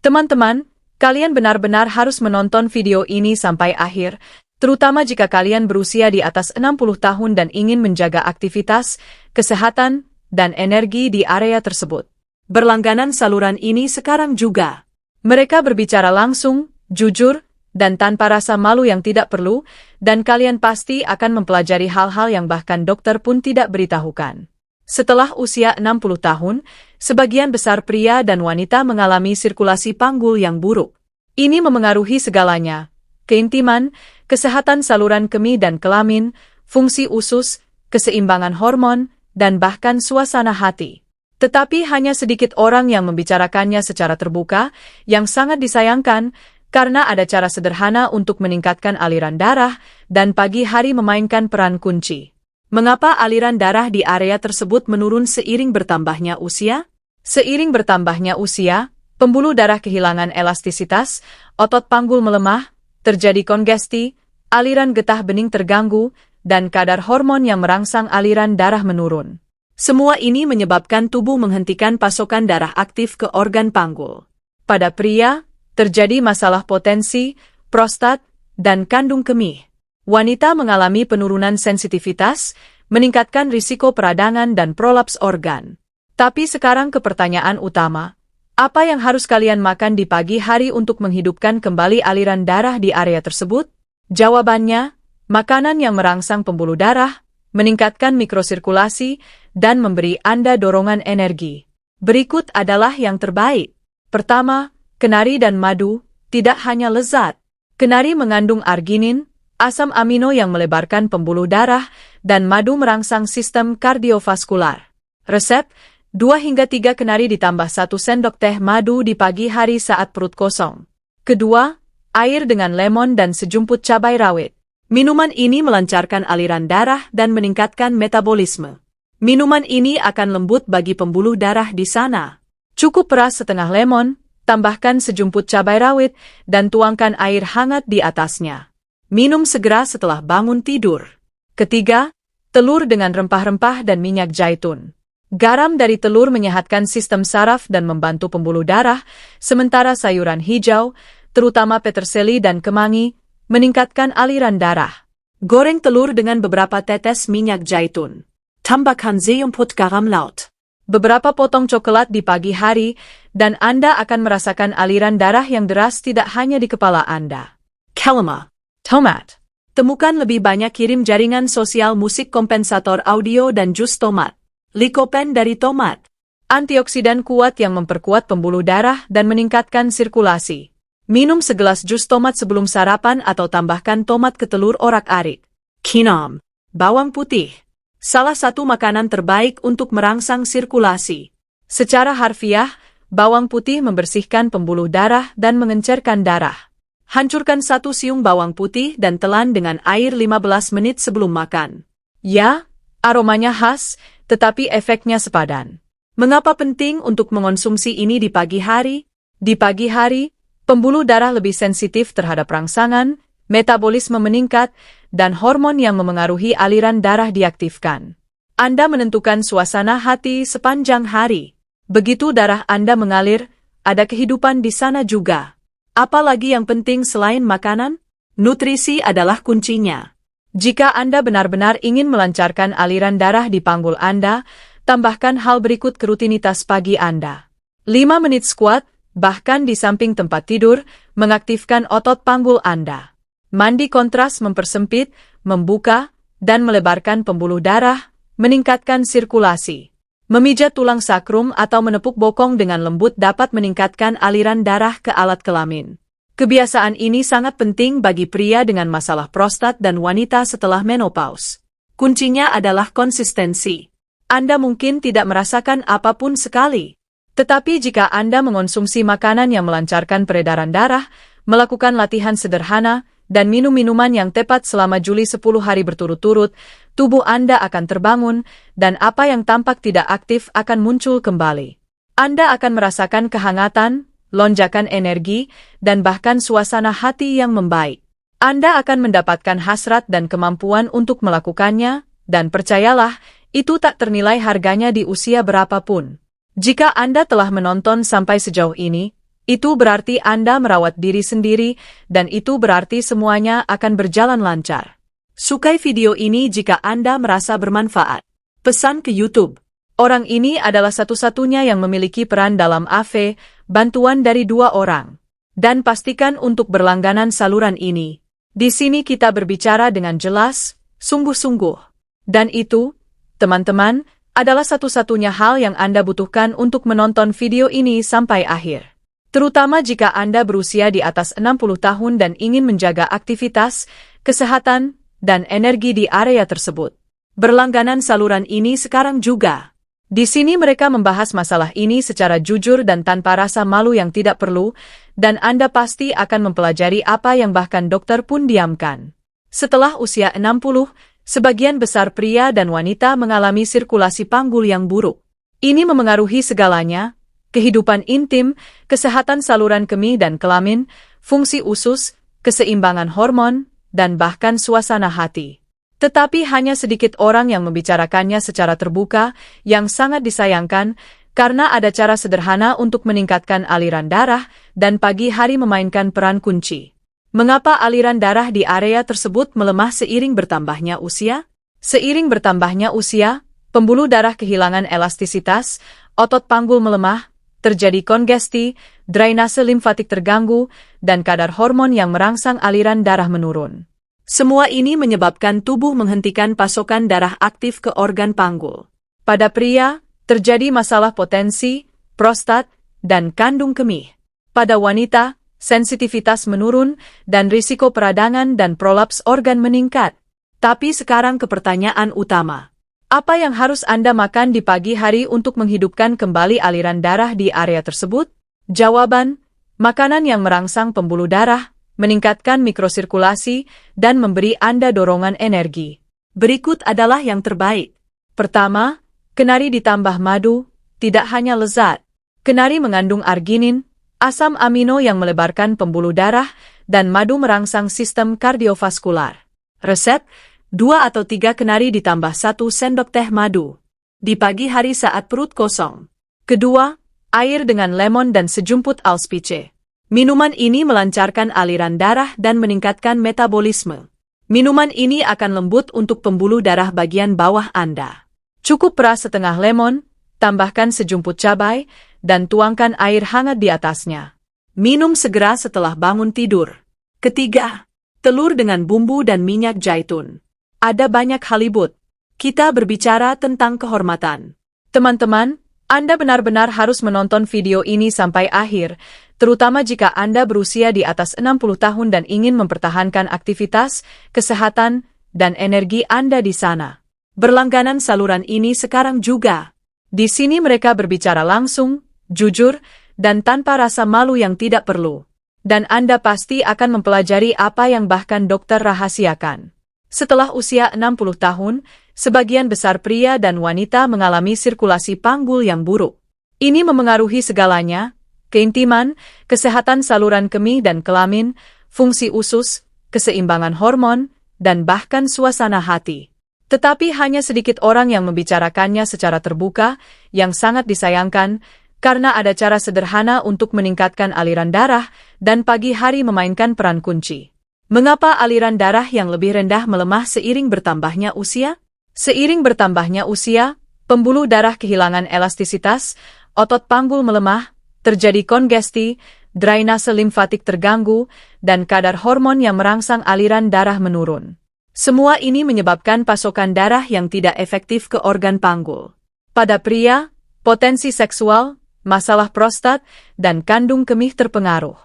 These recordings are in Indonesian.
Teman-teman, kalian benar-benar harus menonton video ini sampai akhir, terutama jika kalian berusia di atas 60 tahun dan ingin menjaga aktivitas, kesehatan, dan energi di area tersebut. Berlangganan saluran ini sekarang juga. Mereka berbicara langsung, jujur, dan tanpa rasa malu yang tidak perlu, dan kalian pasti akan mempelajari hal-hal yang bahkan dokter pun tidak beritahukan. Setelah usia 60 tahun, sebagian besar pria dan wanita mengalami sirkulasi panggul yang buruk. Ini memengaruhi segalanya: keintiman, kesehatan saluran kemih dan kelamin, fungsi usus, keseimbangan hormon, dan bahkan suasana hati. Tetapi hanya sedikit orang yang membicarakannya secara terbuka, yang sangat disayangkan, karena ada cara sederhana untuk meningkatkan aliran darah, dan pagi hari memainkan peran kunci. Mengapa aliran darah di area tersebut menurun seiring bertambahnya usia? Seiring bertambahnya usia, pembuluh darah kehilangan elastisitas, otot panggul melemah, terjadi kongesti, aliran getah bening terganggu, dan kadar hormon yang merangsang aliran darah menurun. Semua ini menyebabkan tubuh menghentikan pasokan darah aktif ke organ panggul. Pada pria, terjadi masalah potensi, prostat, dan kandung kemih. Wanita mengalami penurunan sensitivitas, meningkatkan risiko peradangan dan prolaps organ. Tapi sekarang ke pertanyaan utama. Apa yang harus kalian makan di pagi hari untuk menghidupkan kembali aliran darah di area tersebut? Jawabannya, makanan yang merangsang pembuluh darah, meningkatkan mikrosirkulasi, dan memberi Anda dorongan energi. Berikut adalah yang terbaik. Pertama, kenari dan madu, tidak hanya lezat. Kenari mengandung arginin, asam amino yang melebarkan pembuluh darah, dan madu merangsang sistem kardiovaskular. Resep, 2 hingga 3 kenari ditambah 1 sendok teh madu di pagi hari saat perut kosong. Kedua, air dengan lemon dan sejumput cabai rawit. Minuman ini melancarkan aliran darah dan meningkatkan metabolisme. Minuman ini akan lembut bagi pembuluh darah di sana. Cukup peras setengah lemon, tambahkan sejumput cabai rawit, dan tuangkan air hangat di atasnya. Minum segera setelah bangun tidur. Ketiga, telur dengan rempah-rempah dan minyak zaitun. Garam dari telur menyehatkan sistem saraf dan membantu pembuluh darah, sementara sayuran hijau, terutama peterseli dan kemangi, meningkatkan aliran darah. Goreng telur dengan beberapa tetes minyak zaitun. Tambahkan sejumput garam laut. Beberapa potong coklat di pagi hari, dan Anda akan merasakan aliran darah yang deras tidak hanya di kepala Anda. Kelma, tomat. Temukan lebih banyak kirim jaringan sosial musik kompensator audio dan jus tomat. Likopen dari tomat. Antioksidan kuat yang memperkuat pembuluh darah dan meningkatkan sirkulasi. Minum segelas jus tomat sebelum sarapan atau tambahkan tomat ke telur orak-arik. Quinoa, bawang putih. Salah satu makanan terbaik untuk merangsang sirkulasi. Secara harfiah, bawang putih membersihkan pembuluh darah dan mengencerkan darah. Hancurkan 1 siung bawang putih dan telan dengan air 15 menit sebelum makan. Ya, aromanya khas, tetapi efeknya sepadan. Mengapa penting untuk mengonsumsi ini di pagi hari? Di pagi hari, pembuluh darah lebih sensitif terhadap rangsangan, metabolisme meningkat, dan hormon yang memengaruhi aliran darah diaktifkan. Anda menentukan suasana hati sepanjang hari. Begitu darah Anda mengalir, ada kehidupan di sana juga. Apalagi yang penting selain makanan? Nutrisi adalah kuncinya. Jika Anda benar-benar ingin melancarkan aliran darah di panggul Anda, tambahkan hal berikut ke rutinitas pagi Anda. 5 menit squat, bahkan di samping tempat tidur, mengaktifkan otot panggul Anda. Mandi kontras mempersempit, membuka, dan melebarkan pembuluh darah, meningkatkan sirkulasi. Memijat tulang sakrum atau menepuk bokong dengan lembut dapat meningkatkan aliran darah ke alat kelamin. Kebiasaan ini sangat penting bagi pria dengan masalah prostat dan wanita setelah menopause. Kuncinya adalah konsistensi. Anda mungkin tidak merasakan apapun sekali. Tetapi jika Anda mengonsumsi makanan yang melancarkan peredaran darah, melakukan latihan sederhana, dan minum minuman yang tepat selama Juli 10 hari berturut-turut, tubuh Anda akan terbangun, dan apa yang tampak tidak aktif akan muncul kembali. Anda akan merasakan kehangatan, lonjakan energi, dan bahkan suasana hati yang membaik. Anda akan mendapatkan hasrat dan kemampuan untuk melakukannya, dan percayalah, itu tak ternilai harganya di usia berapapun. Jika Anda telah menonton sampai sejauh ini, Itu berarti Anda merawat diri sendiri, dan itu berarti semuanya akan berjalan lancar. Sukai video ini jika Anda merasa bermanfaat. Pesan ke YouTube. Orang ini adalah satu-satunya yang memiliki peran dalam AV, bantuan dari 2 orang. Dan pastikan untuk berlangganan saluran ini. Di sini kita berbicara dengan jelas, sungguh-sungguh. Dan itu, teman-teman, adalah satu-satunya hal yang Anda butuhkan untuk menonton video ini sampai akhir. Terutama jika Anda berusia di atas 60 tahun dan ingin menjaga aktivitas, kesehatan, dan energi di area tersebut. Berlangganan saluran ini sekarang juga. Di sini mereka membahas masalah ini secara jujur dan tanpa rasa malu yang tidak perlu, dan Anda pasti akan mempelajari apa yang bahkan dokter pun diamkan. Setelah usia 60, sebagian besar pria dan wanita mengalami sirkulasi panggul yang buruk. Ini memengaruhi segalanya, kehidupan intim, kesehatan saluran kemih dan kelamin, fungsi usus, keseimbangan hormon, dan bahkan suasana hati. Tetapi hanya sedikit orang yang membicarakannya secara terbuka, yang sangat disayangkan, karena ada cara sederhana untuk meningkatkan aliran darah, dan pagi hari memainkan peran kunci. Mengapa aliran darah di area tersebut melemah seiring bertambahnya usia? Seiring bertambahnya usia, pembuluh darah kehilangan elastisitas, otot panggul melemah, terjadi kongesti, drainase limfatik terganggu, dan kadar hormon yang merangsang aliran darah menurun. Semua ini menyebabkan tubuh menghentikan pasokan darah aktif ke organ panggul. Pada pria, terjadi masalah potensi, prostat, dan kandung kemih. Pada wanita, sensitivitas menurun, dan risiko peradangan dan prolaps organ meningkat. Tapi sekarang ke pertanyaan utama. Apa yang harus Anda makan di pagi hari untuk menghidupkan kembali aliran darah di area tersebut? Jawaban, makanan yang merangsang pembuluh darah, meningkatkan mikrosirkulasi, dan memberi Anda dorongan energi. Berikut adalah yang terbaik. Pertama, kenari ditambah madu, tidak hanya lezat. Kenari mengandung arginin, asam amino yang melebarkan pembuluh darah, dan madu merangsang sistem kardiovaskular. Resep, 2 atau 3 kenari ditambah 1 sendok teh madu. Di pagi hari saat perut kosong. Kedua, air dengan lemon dan sejumput allspice. Minuman ini melancarkan aliran darah dan meningkatkan metabolisme. Minuman ini akan lembut untuk pembuluh darah bagian bawah Anda. Cukup peras setengah lemon, tambahkan sejumput cabai, dan tuangkan air hangat di atasnya. Minum segera setelah bangun tidur. Ketiga, telur dengan bumbu dan minyak zaitun. Ada banyak halibut. Kita berbicara tentang kehormatan. Teman-teman, Anda benar-benar harus menonton video ini sampai akhir, terutama jika Anda berusia di atas 60 tahun dan ingin mempertahankan aktivitas, kesehatan, dan energi Anda di sana. Berlangganan saluran ini sekarang juga. Di sini mereka berbicara langsung, jujur, dan tanpa rasa malu yang tidak perlu. Dan Anda pasti akan mempelajari apa yang bahkan dokter rahasiakan. Setelah usia 60 tahun, sebagian besar pria dan wanita mengalami sirkulasi panggul yang buruk. Ini memengaruhi segalanya, keintiman, kesehatan saluran kemih dan kelamin, fungsi usus, keseimbangan hormon, dan bahkan suasana hati. Tetapi hanya sedikit orang yang membicarakannya secara terbuka, yang sangat disayangkan, karena ada cara sederhana untuk meningkatkan aliran darah, dan pagi hari memainkan peran kunci. Mengapa aliran darah yang lebih rendah melemah seiring bertambahnya usia? Seiring bertambahnya usia, pembuluh darah kehilangan elastisitas, otot panggul melemah, terjadi kongesti, drainase limfatik terganggu, dan kadar hormon yang merangsang aliran darah menurun. Semua ini menyebabkan pasokan darah yang tidak efektif ke organ panggul. Pada pria, potensi seksual, masalah prostat, dan kandung kemih terpengaruh.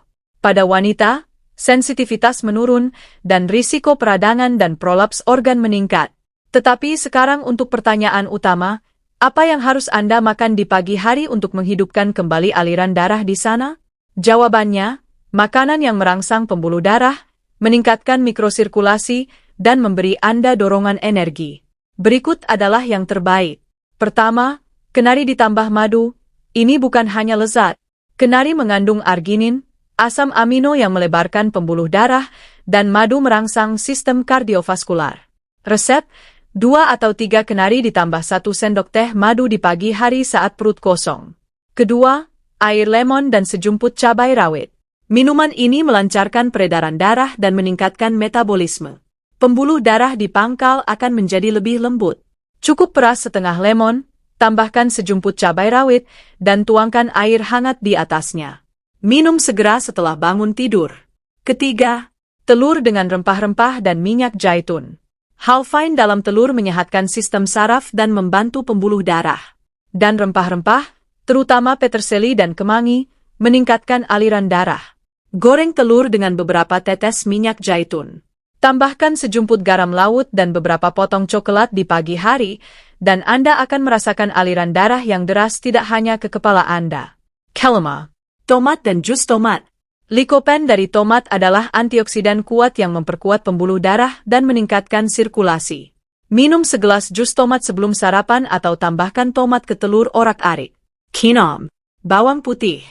Pada wanita, sensitivitas menurun, dan risiko peradangan dan prolaps organ meningkat. Tetapi sekarang untuk pertanyaan utama, apa yang harus Anda makan di pagi hari untuk menghidupkan kembali aliran darah di sana? Jawabannya, makanan yang merangsang pembuluh darah, meningkatkan mikrosirkulasi, dan memberi Anda dorongan energi. Berikut adalah yang terbaik. Pertama, kenari ditambah madu. Ini bukan hanya lezat. Kenari mengandung arginin, asam amino yang melebarkan pembuluh darah, dan madu merangsang sistem kardiovaskular. Resep, 2 atau 3 kenari ditambah 1 sendok teh madu di pagi hari saat perut kosong. Kedua, air lemon dan sejumput cabai rawit. Minuman ini melancarkan peredaran darah dan meningkatkan metabolisme. Pembuluh darah di pangkal akan menjadi lebih lembut. Cukup peras setengah lemon, tambahkan sejumput cabai rawit, dan tuangkan air hangat di atasnya. Minum segera setelah bangun tidur. Ketiga, telur dengan rempah-rempah dan minyak zaitun. Halvain dalam telur menyehatkan sistem saraf dan membantu pembuluh darah. Dan rempah-rempah, terutama peterseli dan kemangi, meningkatkan aliran darah. Goreng telur dengan beberapa tetes minyak zaitun. Tambahkan sejumput garam laut dan beberapa potong coklat di pagi hari, dan Anda akan merasakan aliran darah yang deras tidak hanya ke kepala Anda. Kelma, tomat dan jus tomat. Likopen dari tomat adalah antioksidan kuat yang memperkuat pembuluh darah dan meningkatkan sirkulasi. Minum segelas jus tomat sebelum sarapan atau tambahkan tomat ke telur orak-arik. Quinoa, bawang putih.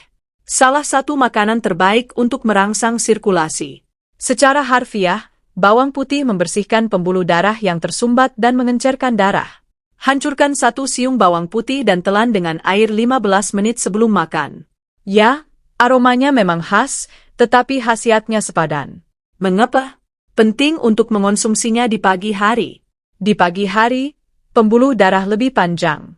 Salah satu makanan terbaik untuk merangsang sirkulasi. Secara harfiah, bawang putih membersihkan pembuluh darah yang tersumbat dan mengencerkan darah. Hancurkan 1 siung bawang putih dan telan dengan air 15 menit sebelum makan. Ya, aromanya memang khas, tetapi khasiatnya sepadan. Mengapa? Penting untuk mengonsumsinya di pagi hari. Di pagi hari, pembuluh darah lebih panjang.